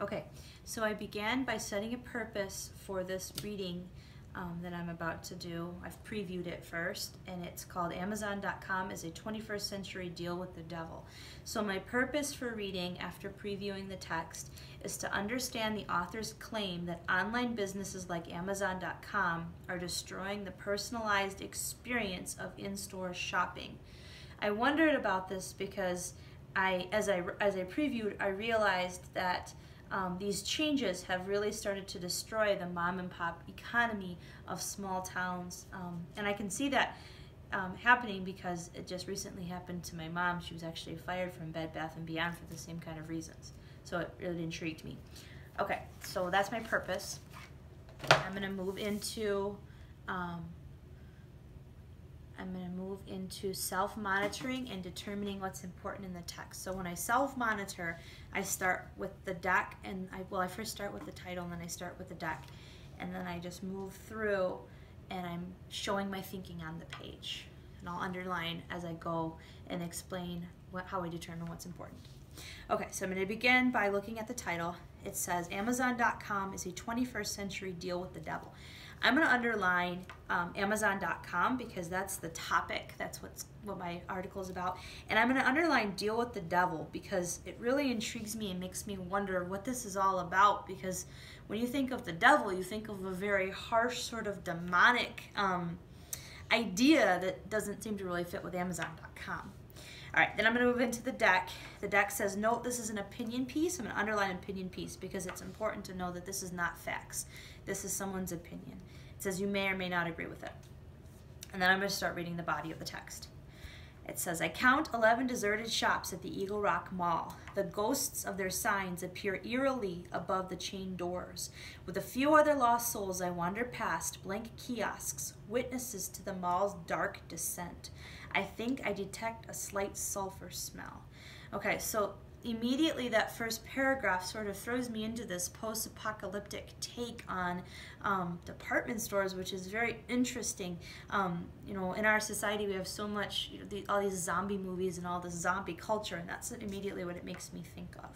Okay, so I began by setting a purpose for this reading that I'm about to do. I've previewed it first, and it's called Amazon.com is a 21st Century Deal with the Devil. So my purpose for reading after previewing the text is to understand the author's claim that online businesses like Amazon.com are destroying the personalized experience of in-store shopping. I wondered about this because as I previewed, I realized that these changes have really started to destroy the mom and pop economy of small towns. And I can see that happening because it just recently happened to my mom. She was actually fired from Bed Bath & Beyond for the same kind of reasons. So it really intrigued me. Okay, so that's my purpose. I'm going to move into self-monitoring and determining what's important in the text. So when I self-monitor, I start with the deck, and I first start with the title, and then I start with the deck, and then I just move through, and I'm showing my thinking on the page. And I'll underline as I go and explain how I determine what's important. Okay, so I'm going to begin by looking at the title. It says, Amazon.com is a 21st century deal with the devil. I'm going to underline Amazon.com because that's the topic. That's what my article is about. And I'm going to underline deal with the devil because it really intrigues me and makes me wonder what this is all about, because when you think of the devil, you think of a very harsh sort of demonic idea that doesn't seem to really fit with Amazon.com. All right, then I'm going to move into the deck. The deck says, note this is an opinion piece. I'm going to underline opinion piece because it's important to know that this is not facts. This is someone's opinion. It says you may or may not agree with it. And then I'm going to start reading the body of the text. It says, I count 11 deserted shops at the Eagle Rock Mall. The ghosts of their signs appear eerily above the chained doors. With a few other lost souls, I wander past blank kiosks, witnesses to the mall's dark descent. I think I detect a slight sulfur smell. Okay, so immediately that first paragraph sort of throws me into this post-apocalyptic take on department stores, which is very interesting. You know, in our society we have so much, all these zombie movies and all this zombie culture, and that's immediately what it makes me think of.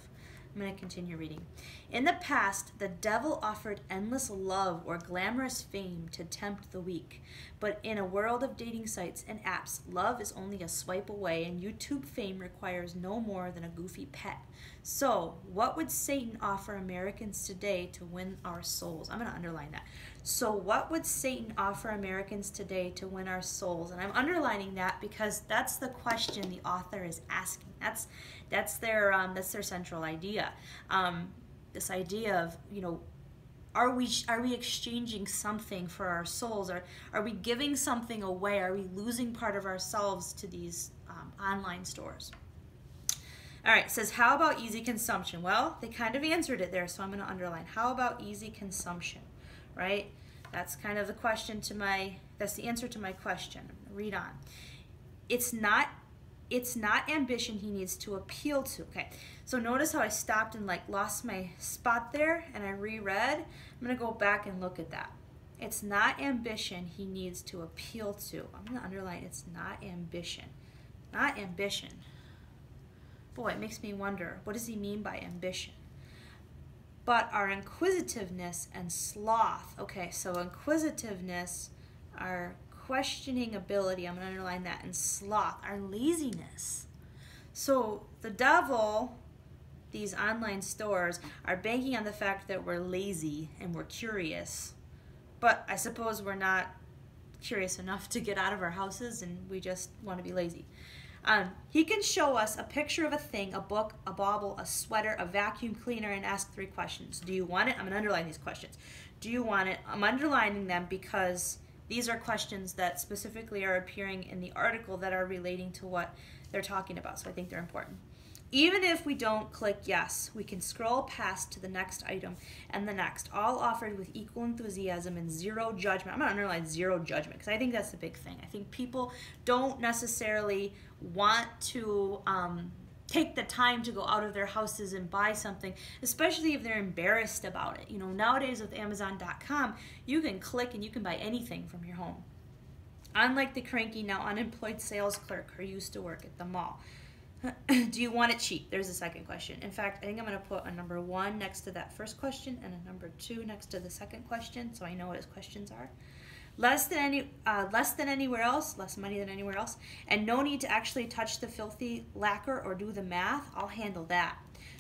I'm going to continue reading. In the past, the devil offered endless love or glamorous fame to tempt the weak. But in a world of dating sites and apps, love is only a swipe away, and YouTube fame requires no more than a goofy pet. So, what would Satan offer Americans today to win our souls? I'm going to underline that. So, what would Satan offer Americans today to win our souls? And I'm underlining that because that's the question the author is asking. That's their central idea. This idea of, you know, are we exchanging something for our souls? Are we giving something away? Are we losing part of ourselves to these online stores? All right, it says, how about easy consumption? Well, they kind of answered it there, so I'm going to underline. How about easy consumption, right? That's kind of the question that's the answer to my question. Read on. It's not ambition he needs to appeal to. Okay, so notice how I stopped and lost my spot there, and I reread. I'm going to go back and look at that. It's not ambition he needs to appeal to. I'm going to underline, it's not ambition. Not ambition. Boy, it makes me wonder, what does he mean by ambition? But our inquisitiveness and sloth. Okay, so inquisitiveness, our questioning ability, I'm going to underline that, and sloth, our laziness. So the devil, these online stores, are banking on the fact that we're lazy and we're curious, but I suppose we're not curious enough to get out of our houses, and we just want to be lazy. He can show us a picture of a thing, a book, a bauble, a sweater, a vacuum cleaner, and ask 3 questions. Do you want it? I'm going to underline these questions. Do you want it? I'm underlining them because these are questions that specifically are appearing in the article that are relating to what they're talking about, so I think they're important. Even if we don't click yes, we can scroll past to the next item and the next, all offered with equal enthusiasm and zero judgment. I'm going to underline zero judgment because I think that's the big thing. I think people don't necessarily want to take the time to go out of their houses and buy something, especially if they're embarrassed about it. You know, nowadays with Amazon.com, you can click and you can buy anything from your home. Unlike the cranky, now unemployed sales clerk who used to work at the mall. Do you want it cheap? There's the second question. In fact, I think I'm going to put a number 1 next to that first question and a number 2 next to the second question, so I know what his questions are. Less than anywhere else, less money than anywhere else, and no need to actually touch the filthy lacquer or do the math. I'll handle that.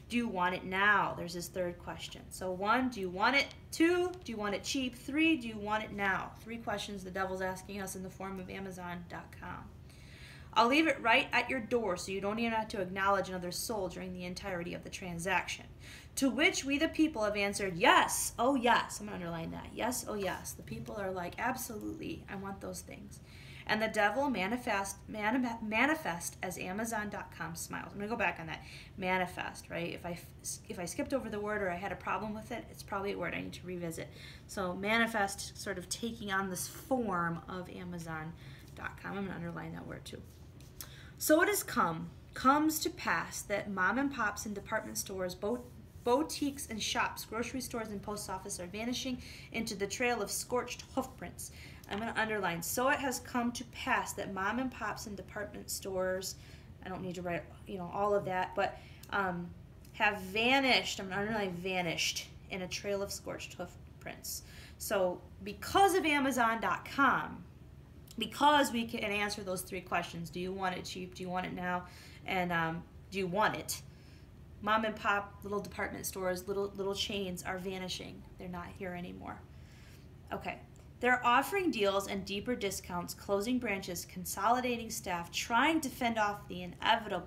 Do you want it now? There's his third question. So 1, do you want it? 2, do you want it cheap? 3, do you want it now? 3 questions the devil's asking us in the form of Amazon.com. I'll leave it right at your door so you don't even have to acknowledge another soul during the entirety of the transaction. To which we the people have answered, yes, oh yes. I'm going to underline that. Yes, oh yes. The people are like, absolutely, I want those things. And the devil manifest as Amazon.com smiles. I'm going to go back on that. Manifest, right? If I skipped over the word or I had a problem with it, it's probably a word I need to revisit. So manifest sort of taking on this form of Amazon.com. I'm going to underline that word too. So it has comes to pass that mom and pops and department stores, boutiques and shops, grocery stores and post office are vanishing into the trail of scorched hoof prints. I'm going to underline, so it has come to pass that mom and pops and department stores, I don't need to write, all of that, but have vanished. I'm going to underline vanished in a trail of scorched hoof prints. So because of Amazon.com, because we can answer those 3 questions, do you want it cheap, do you want it now, and do you want it? Mom and pop, little department stores, little chains are vanishing. They're not here anymore. Okay. They're offering deals and deeper discounts, closing branches, consolidating staff, trying to fend off the inevitable